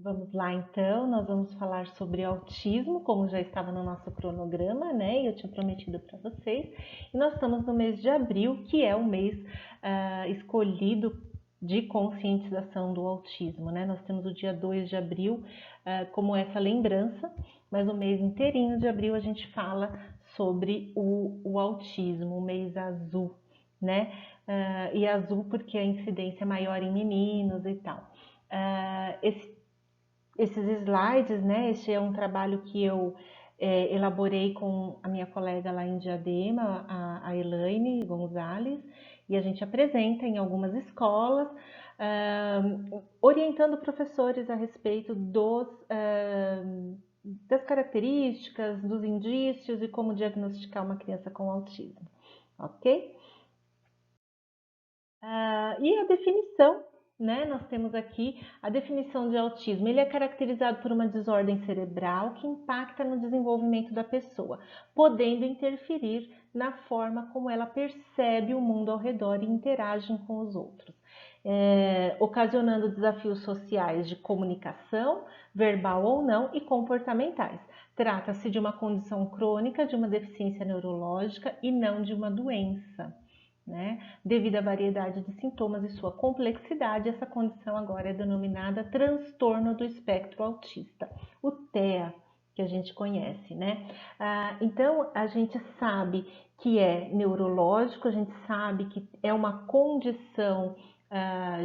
Vamos lá, então, nós vamos falar sobre autismo, como já estava no nosso cronograma, né? E eu tinha prometido para vocês. E nós estamos no mês de abril, que é o mês escolhido de conscientização do autismo, né? Nós temos o dia 2 de abril como essa lembrança, mas o mês inteirinho de abril a gente fala sobre o autismo, o mês azul, né? E azul porque a incidência é maior em meninos e tal. Esses slides, né? Este é um trabalho que eu elaborei com a minha colega lá em Diadema, a Elaine Gonzalez, e a gente apresenta em algumas escolas, orientando professores a respeito das características, dos indícios e como diagnosticar uma criança com autismo, ok? E a definição, né? Nós temos aqui a definição de autismo. Ele é caracterizado por uma desordem cerebral que impacta no desenvolvimento da pessoa, podendo interferir na forma como ela percebe o mundo ao redor e interage com os outros, ocasionando desafios sociais de comunicação, verbal ou não, e comportamentais. Trata-se de uma condição crônica, de uma deficiência neurológica e não de uma doença, né? Devido à variedade de sintomas e sua complexidade, essa condição agora é denominada transtorno do espectro autista, o TEA, que a gente conhece, né? Então, a gente sabe que é neurológico, a gente sabe que é uma condição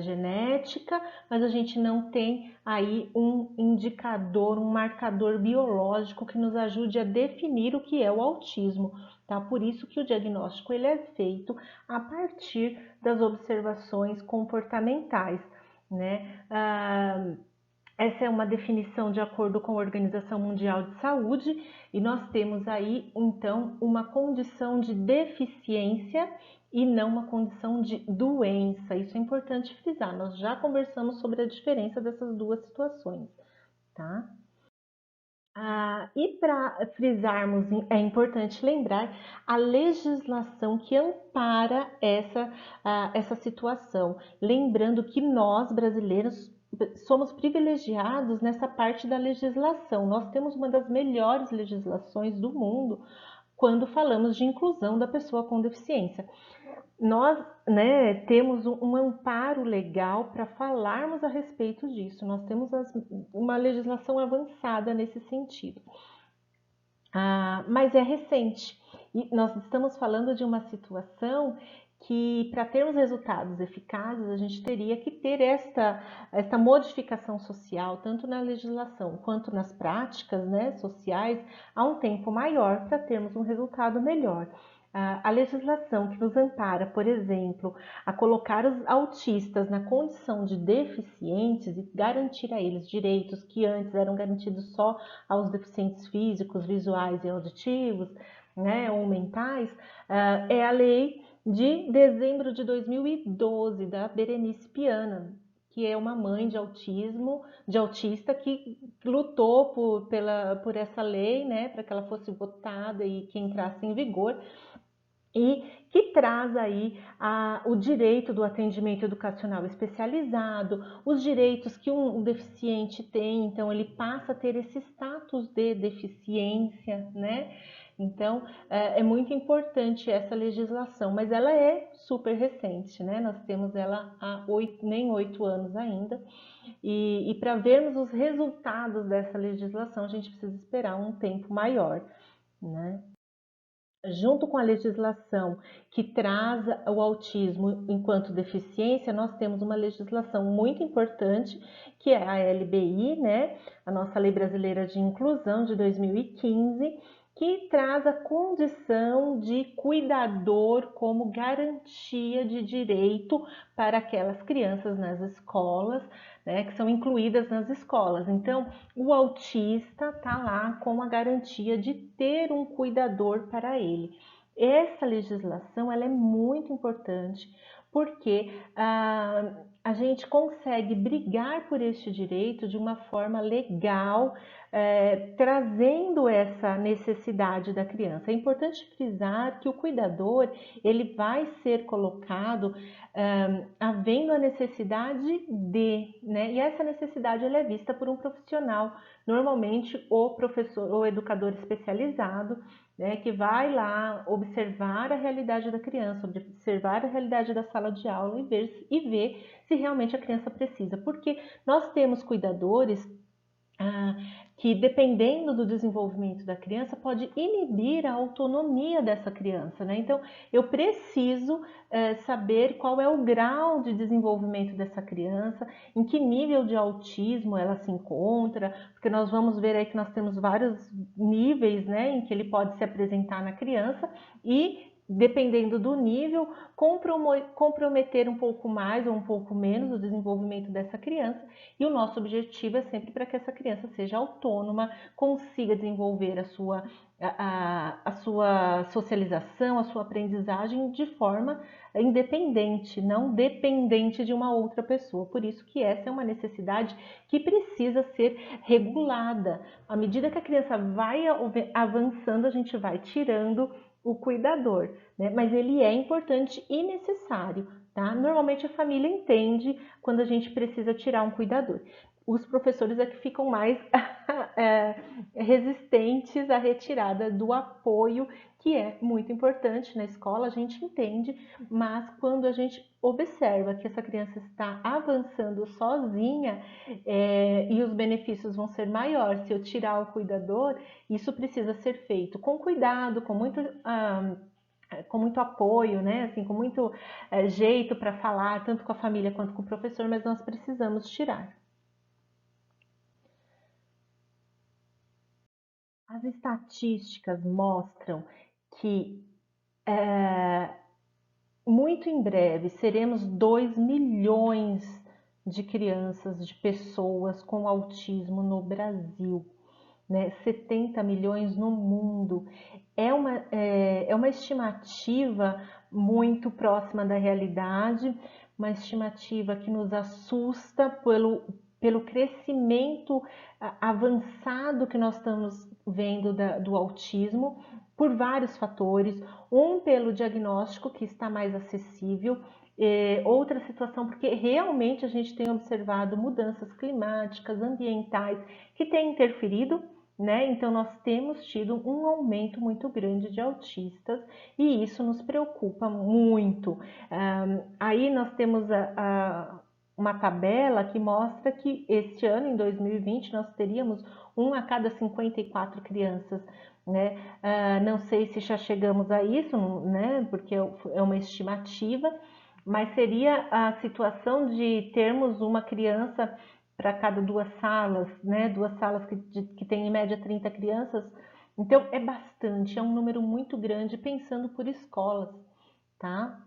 genética, mas a gente não tem aí um indicador, um marcador biológico que nos ajude a definir o que é o autismo, tá? Por isso que o diagnóstico ele é feito a partir das observações comportamentais, né? Essa é uma definição de acordo com a Organização Mundial de Saúde e nós temos aí, então, uma condição de deficiência e não uma condição de doença. Isso é importante frisar, nós já conversamos sobre a diferença dessas duas situações, tá? E para frisarmos, é importante lembrar a legislação que ampara essa situação. Lembrando que nós, brasileiros, somos privilegiados nessa parte da legislação. Nós temos uma das melhores legislações do mundo quando falamos de inclusão da pessoa com deficiência. Nós, né, temos um amparo legal para falarmos a respeito disso. Nós temos uma legislação avançada nesse sentido. Mas é recente. E nós estamos falando de uma situação que, para termos resultados eficazes, a gente teria que ter esta modificação social, tanto na legislação quanto nas práticas, né, sociais, a um tempo maior para termos um resultado melhor. A legislação que nos ampara, por exemplo, a colocar os autistas na condição de deficientes e garantir a eles direitos que antes eram garantidos só aos deficientes físicos, visuais e auditivos, né, ou mentais, é a lei de dezembro de 2012 da Berenice Piana, que é uma mãe de autista que lutou por essa lei, né, para que ela fosse votada e que entrasse em vigor, e que traz aí o direito do atendimento educacional especializado, os direitos que um deficiente tem, então ele passa a ter esse status de deficiência, né? Então é muito importante essa legislação, mas ela é super recente, né? Nós temos ela há nem 8 anos ainda, e para vermos os resultados dessa legislação, a gente precisa esperar um tempo maior, né? Junto com a legislação que traz o autismo enquanto deficiência, nós temos uma legislação muito importante, que é a LBI, né? A nossa Lei Brasileira de Inclusão de 2015, que traz a condição de cuidador como garantia de direito para aquelas crianças nas escolas, né, que são incluídas nas escolas. Então, o autista está lá com a garantia de ter um cuidador para ele. Essa legislação ela é muito importante porque a gente consegue brigar por este direito de uma forma legal, trazendo essa necessidade da criança. É importante frisar que o cuidador ele vai ser colocado havendo a necessidade de, né? E essa necessidade ela é vista por um profissional, normalmente o professor ou educador especializado, né, que vai lá observar a realidade da criança, observar a realidade da sala de aula e ver se realmente a criança precisa. Porque nós temos cuidadores ah, que, dependendo do desenvolvimento da criança, pode inibir a autonomia dessa criança, né? Então, eu preciso saber qual é o grau de desenvolvimento dessa criança, em que nível de autismo ela se encontra, porque nós vamos ver aí que nós temos vários níveis, né, em que ele pode se apresentar na criança e dependendo do nível, comprometer um pouco mais ou um pouco menos o desenvolvimento dessa criança. E o nosso objetivo é sempre para que essa criança seja autônoma, consiga desenvolver a sua socialização, a sua aprendizagem de forma independente, não dependente de uma outra pessoa. Por isso que essa é uma necessidade que precisa ser regulada. À medida que a criança vai avançando, a gente vai tirando o cuidador, né? Mas ele é importante e necessário, tá? Normalmente a família entende quando a gente precisa tirar um cuidador. Os professores é que ficam mais resistentes à retirada do apoio, que é muito importante na escola, a gente entende, mas quando a gente observa que essa criança está avançando sozinha e os benefícios vão ser maiores se eu tirar o cuidador, isso precisa ser feito com cuidado, com muito apoio, né? Assim, com muito jeito para falar, tanto com a família quanto com o professor, mas nós precisamos tirar. As estatísticas mostram que muito em breve seremos 2 milhões de crianças, de pessoas com autismo no Brasil, né? 70 milhões no mundo. É uma estimativa muito próxima da realidade, uma estimativa que nos assusta pelo crescimento avançado que nós estamos vendo do autismo, por vários fatores. Um, pelo diagnóstico que está mais acessível, outra situação, porque realmente a gente tem observado mudanças climáticas, ambientais, que têm interferido, né? Então, nós temos tido um aumento muito grande de autistas e isso nos preocupa muito. Aí nós temos uma tabela que mostra que este ano, em 2020, nós teríamos 1 a cada 54 crianças, né? Não sei se já chegamos a isso, né? Porque é uma estimativa, mas seria a situação de termos uma criança para cada 2 salas, né? 2 salas que tem em média 30 crianças. Então é bastante, é um número muito grande pensando por escolas, tá?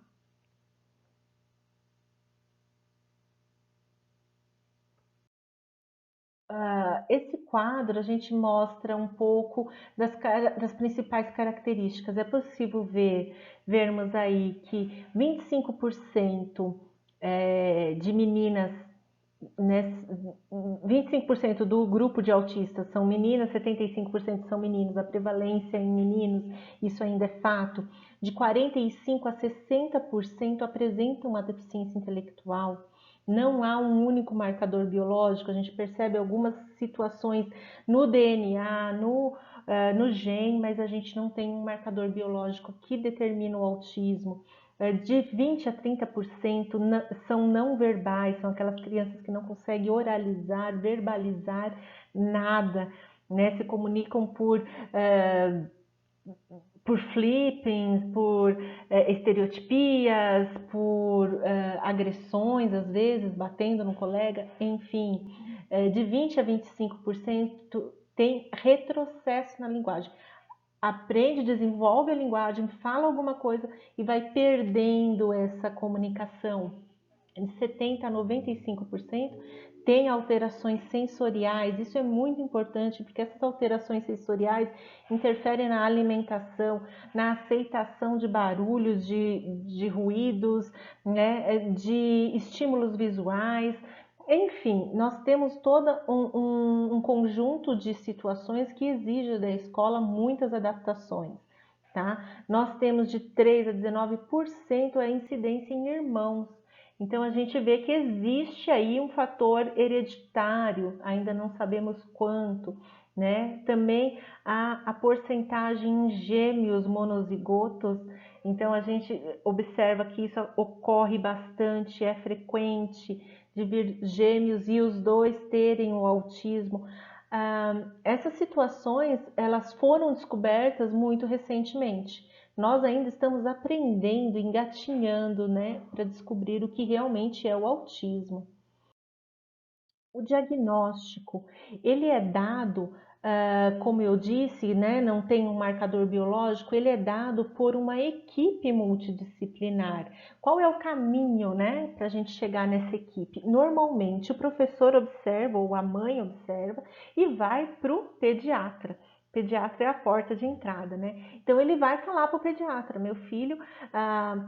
Esse quadro a gente mostra um pouco das principais características. É possível vermos aí que 25% de meninas, né, 25% do grupo de autistas são meninas, 75% são meninos, a prevalência em meninos, isso ainda é fato. De 45% a 60% apresentam uma deficiência intelectual. Não há um único marcador biológico, a gente percebe algumas situações no DNA, no gene, mas a gente não tem um marcador biológico que determina o autismo. De 20 a 30% são não verbais, são aquelas crianças que não conseguem oralizar, verbalizar nada, né? Se comunicam por flippings, por estereotipias, por agressões, às vezes, batendo no colega, enfim. De 20 a 25% tem retrocesso na linguagem. Aprende, desenvolve a linguagem, fala alguma coisa e vai perdendo essa comunicação. De 70 a 95% tem alterações sensoriais. Isso é muito importante porque essas alterações sensoriais interferem na alimentação, na aceitação de barulhos, de ruídos, né, de estímulos visuais. Enfim, nós temos todo um conjunto de situações que exige da escola muitas adaptações, tá? Nós temos de 3 a 19% a incidência em irmãos. Então a gente vê que existe aí um fator hereditário, ainda não sabemos quanto, né? Também a porcentagem em gêmeos monozigotos, então a gente observa que isso ocorre bastante, é frequente de vir gêmeos e os dois terem o autismo. Essas situações elas foram descobertas muito recentemente. Nós ainda estamos aprendendo, engatinhando, né, para descobrir o que realmente é o autismo. O diagnóstico, ele é dado, como eu disse, né, não tem um marcador biológico, ele é dado por uma equipe multidisciplinar. Qual é o caminho, né, para a gente chegar nessa equipe? Normalmente o professor observa ou a mãe observa e vai para o pediatra. O pediatra é a porta de entrada, né? Então ele vai falar para o pediatra: meu filho,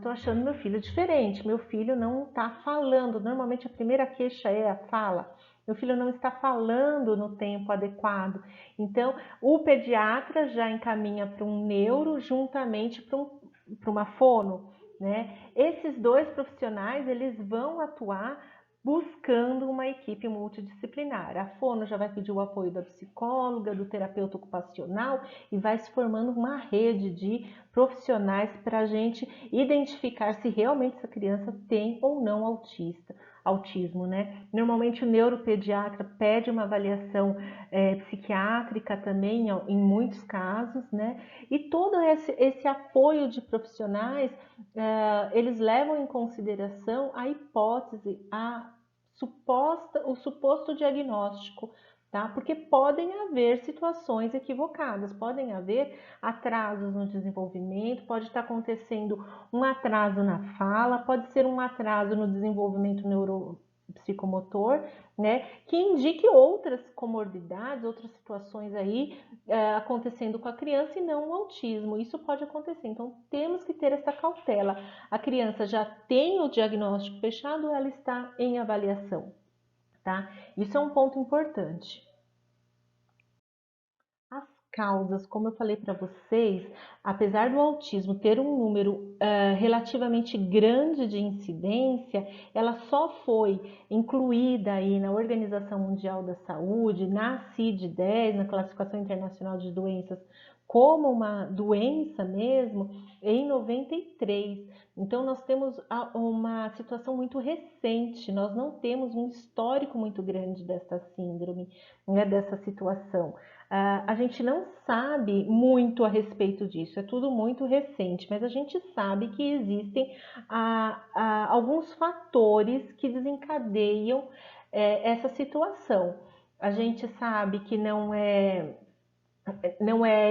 tô achando meu filho diferente, meu filho não está falando. Normalmente a primeira queixa é a fala. Meu filho não está falando no tempo adequado. Então, o pediatra já encaminha para um neuro juntamente para uma fono, né? Esses dois profissionais, eles vão atuar buscando uma equipe multidisciplinar. A fono já vai pedir o apoio da psicóloga, do terapeuta ocupacional e vai se formando uma rede de profissionais para a gente identificar se realmente essa criança tem ou não autismo, né? Normalmente o neuropediatra pede uma avaliação psiquiátrica também, em muitos casos, né? E todo esse apoio de profissionais, eles levam em consideração a hipótese, o suposto diagnóstico, tá? Porque podem haver situações equivocadas, podem haver atrasos no desenvolvimento, pode estar acontecendo um atraso na fala, pode ser um atraso no desenvolvimento neuropsicomotor, né, que indique outras comorbidades, outras situações aí acontecendo com a criança e não o autismo. Isso pode acontecer, então temos que ter essa cautela. A criança já tem o diagnóstico fechado, ela está em avaliação, tá? Isso é um ponto importante. As causas, como eu falei para vocês, apesar do autismo ter um número relativamente grande de incidência, ela só foi incluída aí na Organização Mundial da Saúde, na CID-10, na Classificação Internacional de Doenças, como uma doença mesmo, em 93. Então, nós temos uma situação muito recente, nós não temos um histórico muito grande dessa síndrome, né, dessa situação. A gente não sabe muito a respeito disso, é tudo muito recente, mas a gente sabe que existem alguns fatores que desencadeiam essa situação. A gente sabe que não é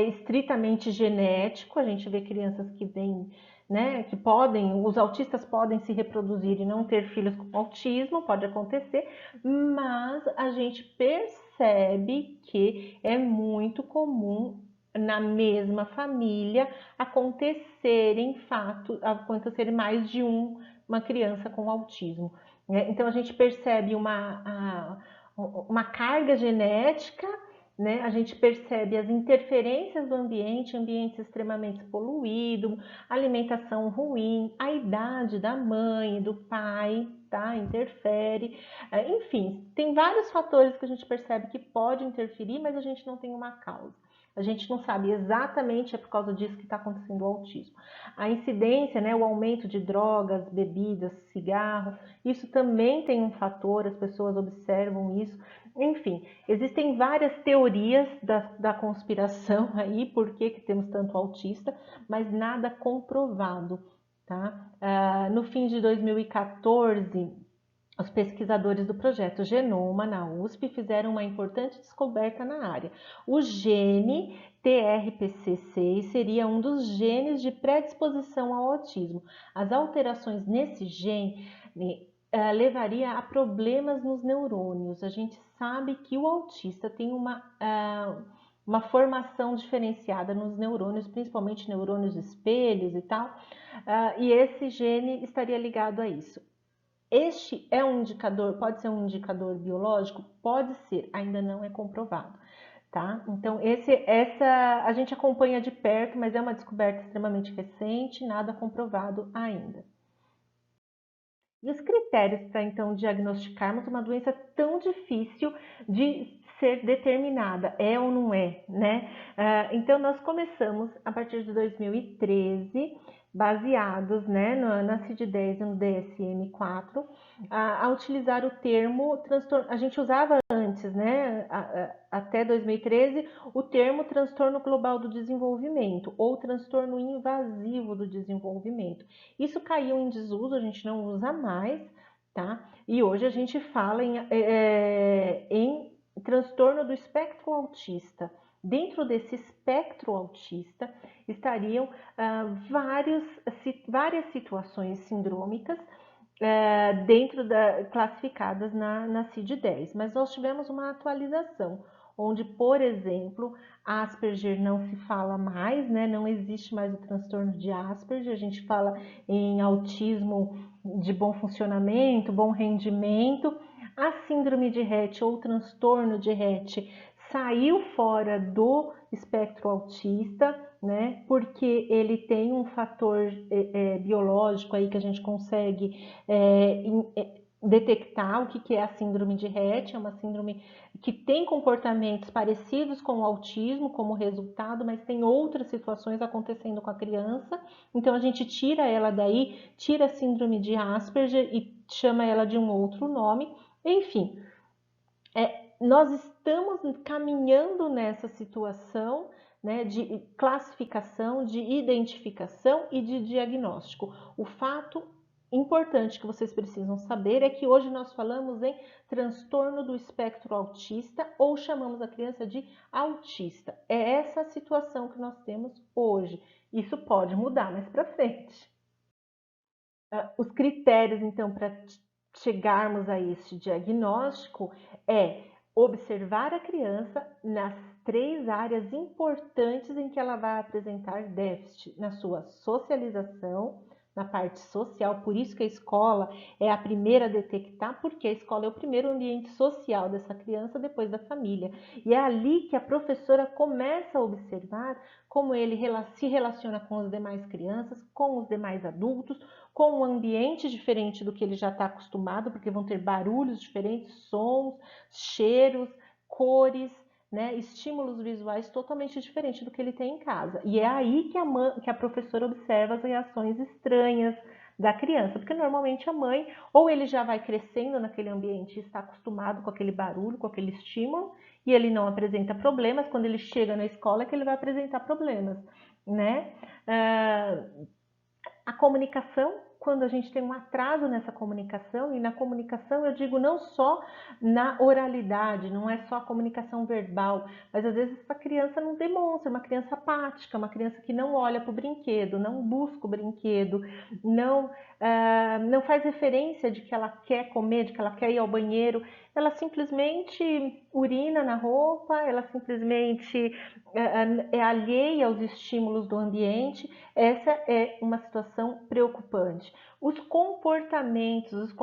estritamente genético, a gente vê crianças que vêm, né, que podem, os autistas podem se reproduzir e não ter filhos com autismo, pode acontecer, mas a gente percebe que é muito comum na mesma família acontecerem mais de uma criança com autismo, né? Então a gente percebe uma carga genética, né? A gente percebe as interferências do ambiente extremamente poluído, alimentação ruim, a idade da mãe, do pai, tá? Interfere. Enfim, tem vários fatores que a gente percebe que pode interferir, mas a gente não tem uma causa. A gente não sabe exatamente é por causa disso que está acontecendo o autismo. A incidência, né, o aumento de drogas, bebidas, cigarro, isso também tem um fator, as pessoas observam isso. Enfim, existem várias teorias da conspiração aí, por que temos tanto autista, mas nada comprovado, tá? No fim de 2014, os pesquisadores do projeto Genoma, na USP, fizeram uma importante descoberta na área. O gene TRPC6 seria um dos genes de predisposição ao autismo. As alterações nesse gene levaria a problemas nos neurônios. A gente sabe que o autista tem uma formação diferenciada nos neurônios, principalmente neurônios espelhos e tal, e esse gene estaria ligado a isso. Este é um indicador, pode ser um indicador biológico? Pode ser, ainda não é comprovado, tá? Então, essa a gente acompanha de perto, mas é uma descoberta extremamente recente, nada comprovado ainda. E os critérios para, então, diagnosticarmos uma doença tão difícil de ser determinada, é ou não é, né? Então, nós começamos, a partir de 2013, baseados, né, na CID-10 e no DSM-4, a utilizar o termo transtorno. A gente usava antes, né, até 2013, o termo transtorno global do desenvolvimento ou transtorno invasivo do desenvolvimento. Isso caiu em desuso, a gente não usa mais, tá? E hoje a gente fala em transtorno do espectro autista. Dentro desse espectro autista estariam várias situações sindrômicas classificadas na CID-10, mas nós tivemos uma atualização, onde, por exemplo, Asperger não se fala mais, né? Não existe mais o transtorno de Asperger, a gente fala em autismo de bom funcionamento, bom rendimento. A síndrome de Rett ou transtorno de Rett saiu fora do espectro autista, né? Porque ele tem um fator biológico aí que a gente consegue detectar o que é a síndrome de Rett. É uma síndrome que tem comportamentos parecidos com o autismo como resultado, mas tem outras situações acontecendo com a criança. Então a gente tira ela daí, tira a síndrome de Asperger e chama ela de um outro nome. Enfim, nós estamos caminhando nessa situação, né, de classificação, de identificação e de diagnóstico. O fato importante que vocês precisam saber é que hoje nós falamos em transtorno do espectro autista ou chamamos a criança de autista. É essa a situação que nós temos hoje. Isso pode mudar mais para frente. Os critérios, então, para chegarmos a este diagnóstico é observar a criança nas 3 áreas importantes em que ela vai apresentar déficit: na sua socialização, na parte social. Por isso que a escola é a primeira a detectar, porque a escola é o primeiro ambiente social dessa criança depois da família. E é ali que a professora começa a observar como ele se relaciona com as demais crianças, com os demais adultos, com um ambiente diferente do que ele já está acostumado, porque vão ter barulhos diferentes, sons, cheiros, cores, né, estímulos visuais totalmente diferentes do que ele tem em casa. E é aí que a professora observa as reações estranhas da criança, porque normalmente a mãe, ou ele já vai crescendo naquele ambiente e está acostumado com aquele barulho, com aquele estímulo, e ele não apresenta problemas. Quando ele chega na escola é que ele vai apresentar problemas, né? A comunicação, quando a gente tem um atraso nessa comunicação, e na comunicação eu digo não só na oralidade, não é só a comunicação verbal, mas às vezes essa criança não demonstra, uma criança apática, uma criança que não olha para o brinquedo, não busca o brinquedo, não faz referência de que ela quer comer, de que ela quer ir ao banheiro, ela simplesmente urina na roupa, ela simplesmente é alheia aos estímulos do ambiente. Essa é uma situação preocupante. Os comportamentos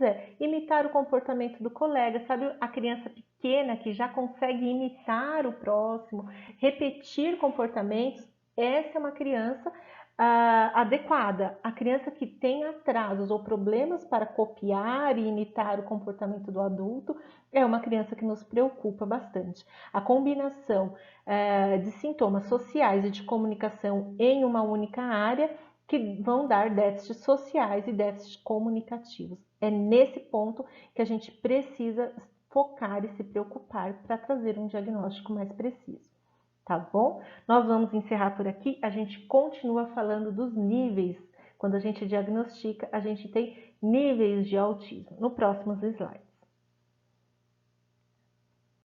é imitar o comportamento do colega, sabe, a criança pequena que já consegue imitar o próximo, repetir comportamentos. Essa é uma criança adequada. A criança que tem atrasos ou problemas para copiar e imitar o comportamento do adulto é uma criança que nos preocupa bastante. A combinação de sintomas sociais e de comunicação em uma única área que vão dar déficits sociais e déficits comunicativos. É nesse ponto que a gente precisa focar e se preocupar para trazer um diagnóstico mais preciso. Tá bom? Nós vamos encerrar por aqui. A gente continua falando dos níveis. Quando a gente diagnostica, a gente tem níveis de autismo no próximo slide.